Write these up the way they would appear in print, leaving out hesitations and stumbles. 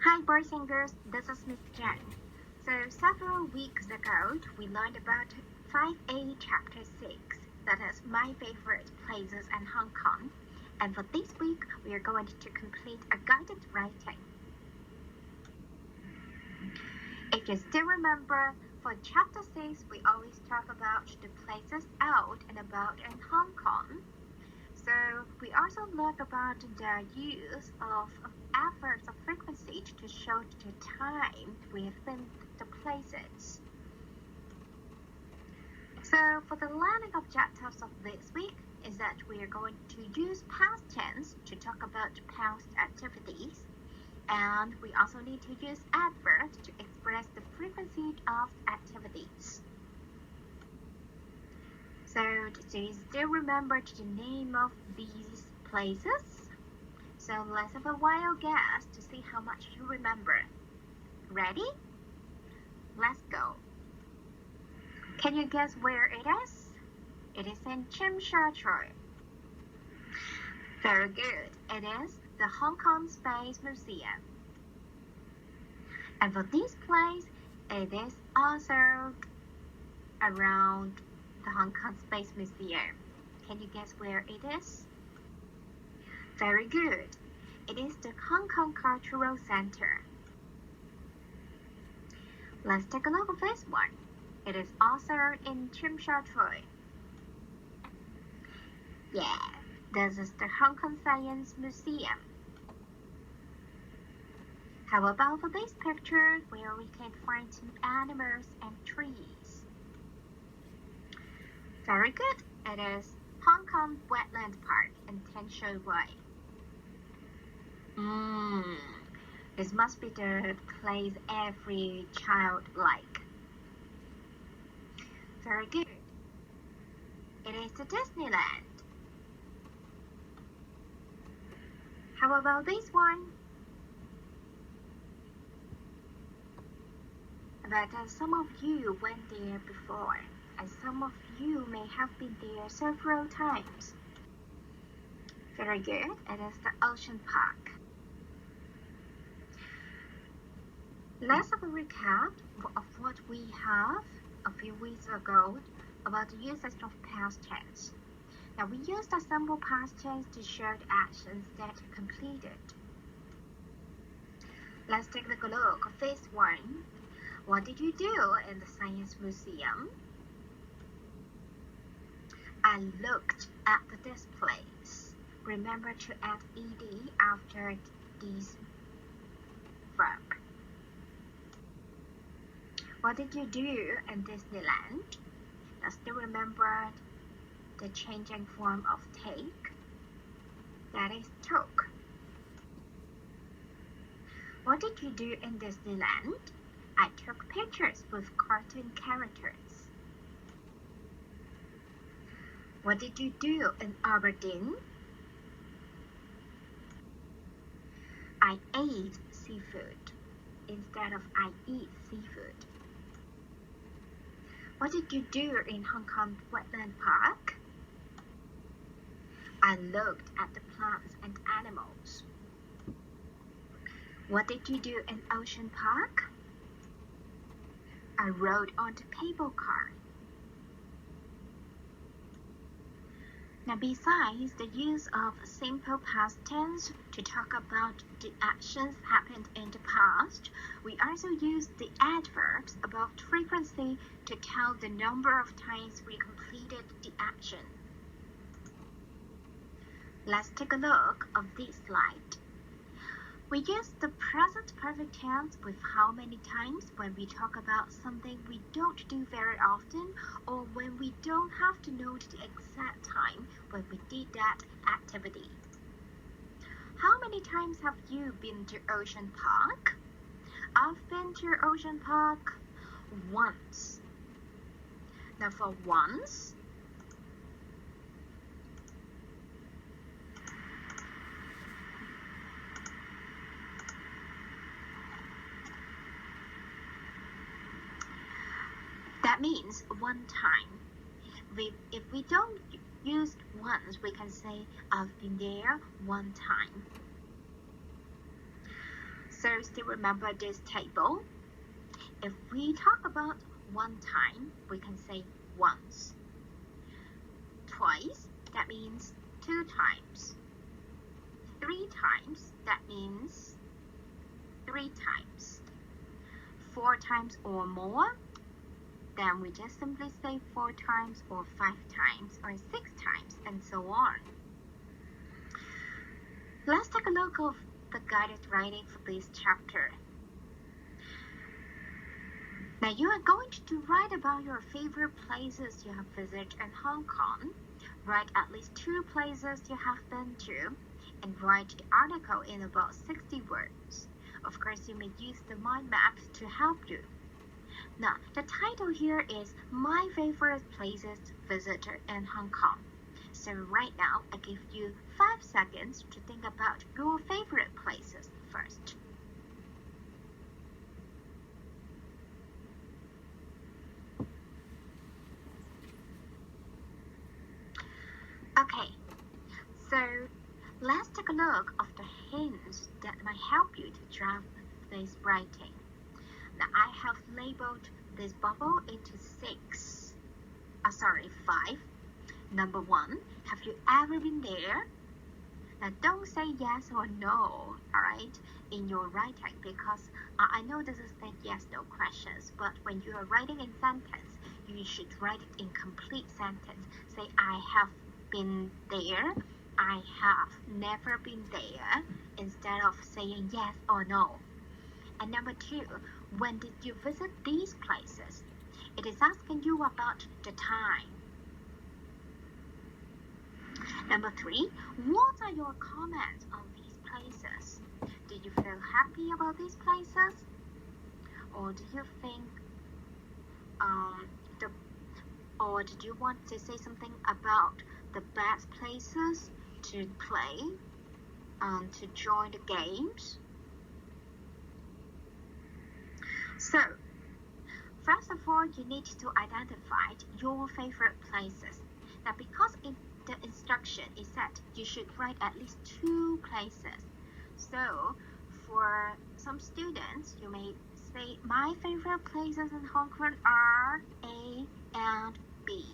Hi boys and girls, this is Miss Jen. So several weeks ago, we learned about 5A Chapter 6, that is my favorite places in Hong Kong. And for this week, we are going to complete a guided writing. If you still remember, for Chapter 6, we always talk about the places out and about in Hong Kong. So we also learned about the use of adverbs of frequency to show the time we have been to places. So for the learning objectives of this week is that we are going to use past tense to talk about past activities, and we also need to use adverbs to express the frequency of activities. So do you still remember the name of these places? So let's have a wild guess to see how much you remember. Ready? Let's go. Can you guess where it is? It is in Tsim Sha Tsui. Very good. It is the Hong Kong Space Museum. And for this place, it is also around the Hong Kong Space Museum. Can you guess where it is? Very good. It is the Hong Kong Cultural Center. Let's take a look at this one. It is also in Tsim Sha Tsui. Yeah, this is the Hong Kong Science Museum. How about for this picture where we can find some animals and trees? Very good. It is Hong Kong Wetland Park in Tin Shui Wai. This must be the place every child like. Very good. It is the Disneyland. How about this one? But some of you went there before, and some of you may have been there several times. Very good. It is the Ocean Park. Let's have a recap of what we have a few weeks ago about the usage of past tense. Now we used a simple past tense to show the actions that are completed. Let's take a look at this one. What did you do in the Science Museum? I looked at the displays. Remember to add ed after this verb. What did you do in Disneyland? I still remember the changing form of take. That is took. What did you do in Disneyland? I took pictures with cartoon characters. What did you do in Aberdeen? I ate seafood instead of I eat seafood. What did you do in Hong Kong Wetland Park? I looked at the plants and animals. What did you do in Ocean Park? I rode on the cable car. Now besides the use of simple past tense to talk about the actions happened in the past, we also use the adverbs about frequency to tell the number of times we completed the action. Let's take a look at this slide. We use the present perfect tense with how many times when we talk about something we don't do very often, or when we don't have to note the exact time when we did that activity. How many times have you been to Ocean Park? I've been to Ocean Park once. Now for once, that means one time. If we don't use once, we can say I've been there one time. So still remember this table. If we talk about one time, we can say once. Twice, that means 2 times. 3 times, that means 3 times. 4 times or more, then we just simply say 4 times or 5 times or 6 times and so on. Let's take a look at the guided writing for this chapter. Now you are going to write about your favorite places you have visited in Hong Kong. Write at least 2 places you have been to and write the article in about 60 words. Of course, you may use the mind map to help you. Now, the title here is My Favorite Places Visited in Hong Kong. So right now, I give you 5 seconds to think about your favorite places first. Okay, so let's take a look at the hints that might help you to draft this writing. Now I have labeled this bubble into 5. Number 1, have you ever been there? Now don't say yes or no, alright, in your writing because I know this is the yes/no questions, but when you are writing in sentence, you should write it in complete sentence. Say I have been there, I have never been there, instead of saying yes or no. And number 2, when did you visit these places? It is asking you about the time. Number 3, what are your comments on these places? Did you feel happy about these places? Or do you think or did you want to say something about the best places to play, to join the games? So, first of all, you need to identify your favorite places. Now, because in the instruction it said you should write at least 2 places. So, for some students, you may say, my favorite places in Hong Kong are A and B.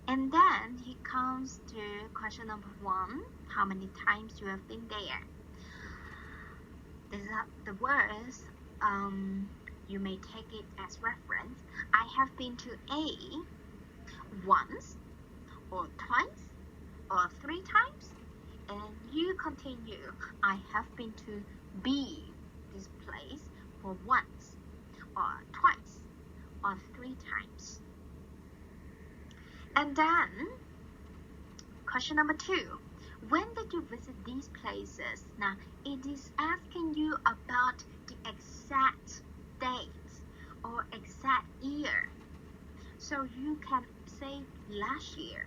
And then it comes to question number 1, how many times you have been there. These are the words, you may take it as reference. I have been to A once, or twice, or 3 times. And you continue, I have been to B, this place, for once, or twice, or 3 times. And then, question number 2, when did you visit these places? Now, it is asking you about the exact date or exact year. So you can say last year,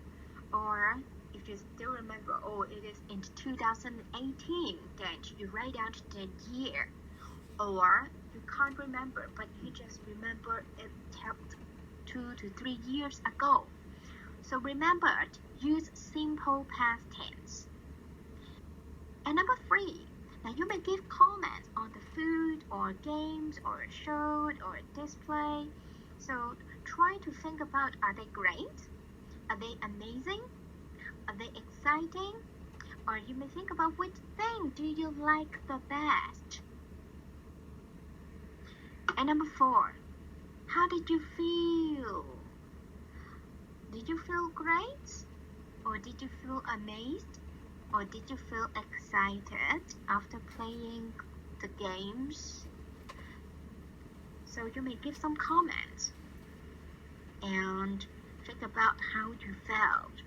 or if you still remember, it is in 2018, then you write out the year. Or you can't remember, but you just remember it happened 2 to 3 years ago. So remember, use simple past tense. And number 3, now you may give comments on the food or games or show or display. So try to think about, are they great? Are they amazing? Are they exciting? Or you may think about, which thing do you like the best? And number 4, how did you feel? Did you feel great? Or did you feel amazed? Or did you feel excited after playing the games? So you may give some comments and think about how you felt.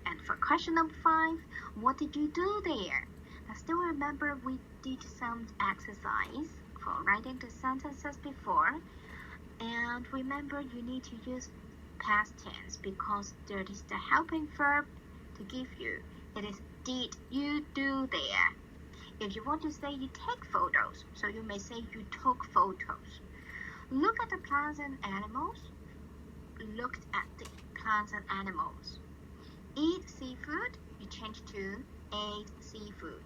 And for question number 5, what did you do there? I still remember we did some exercise for writing the sentences before. And remember, you need to use past tense because there is the helping verb to give you. It is did you do there. If you want to say you take photos, so you may say you took photos. Look at the plants and animals. Looked at the plants and animals. Eat seafood, you change to ate seafood.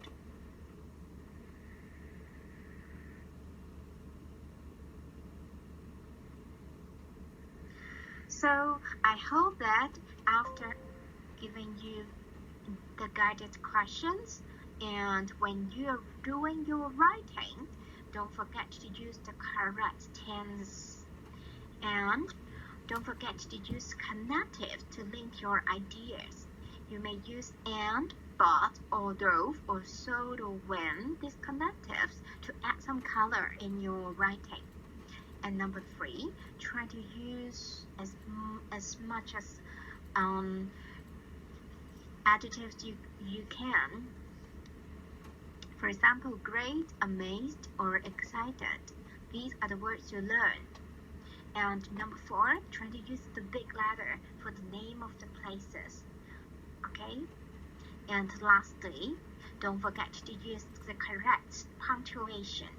So I hope that after giving you the guided questions, and when you're doing your writing, don't forget to use the correct tense. And don't forget to use connectives to link your ideas. You may use and, but, or though, or so, or when, these connectives to add some color in your writing. And number 3, try to use as much as adjectives you can. For example, great, amazed, or excited. These are the words you learn. And number 4, try to use the big letter for the name of the places. Okay? And lastly, don't forget to use the correct punctuation,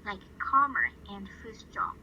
like comma and full stop.